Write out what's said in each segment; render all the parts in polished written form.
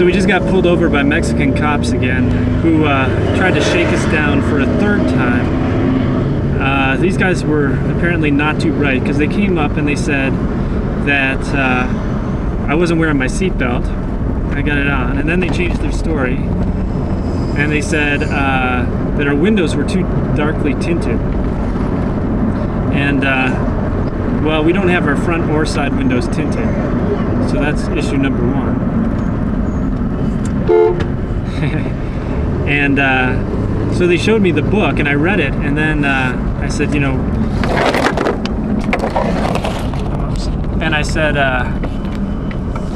So we just got pulled over by Mexican cops again, who tried to shake us down for a third time. These guys were apparently not too bright, because they came up and they said that I wasn't wearing my seatbelt. I got it on, and then they changed their story, and they said that our windows were too darkly tinted. And well, we don't have our front or side windows tinted, so that's issue number one. And so they showed me the book, and I read it, and then I said, you know, and I said,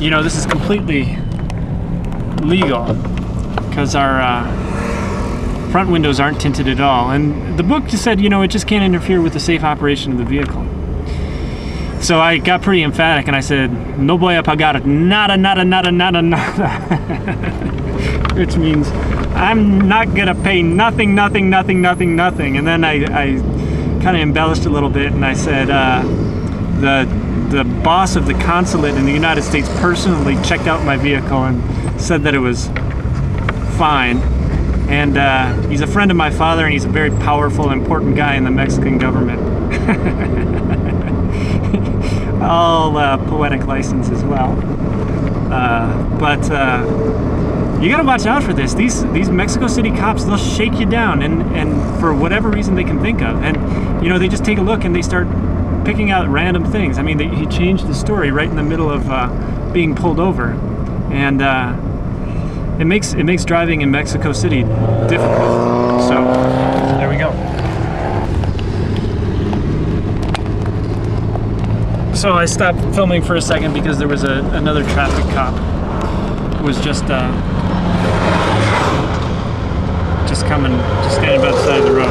you know, this is completely legal, because our front windows aren't tinted at all. And the book just said, you know, it just can't interfere with the safe operation of the vehicle. So I got pretty emphatic, and I said, no voy a pagar nada, nada, nada, nada, nada. Which means I'm not gonna pay nothing, nothing, nothing, nothing, nothing. And then I kind of embellished a little bit, and I said, the boss of the consulate in the United States personally checked out my vehicle and said that it was fine. And he's a friend of my father, and he's a very powerful, important guy in the Mexican government. All poetic license as well. But you gotta watch out for this. These Mexico City cops, they'll shake you down, and for whatever reason they can think of. And you know, they just take a look and they start picking out random things. I mean, he changed the story right in the middle of being pulled over, and it makes driving in Mexico City difficult. So there we go. So I stopped filming for a second because there was another traffic cop who was just standing by the side of the road.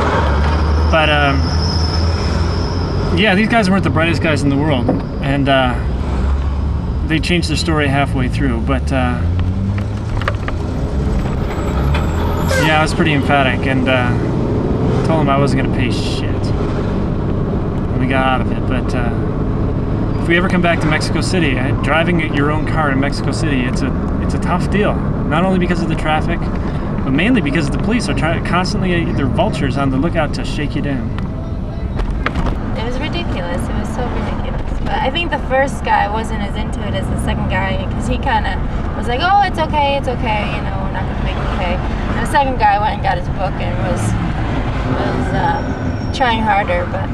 But yeah, these guys weren't the brightest guys in the world, and they changed their story halfway through. But yeah, I was pretty emphatic, and told them I wasn't gonna pay shit, and we got out of it. But if we ever come back to Mexico City, driving your own car in Mexico City, it's a tough deal. Not only because of the traffic, but mainly because the police are constantly, they're vultures on the lookout to shake you down. It was ridiculous. It was so ridiculous. But I think the first guy wasn't as into it as the second guy, because he kind of was like, oh, it's okay, you know, we're not going to make you pay. And the second guy went and got his book and was trying harder, but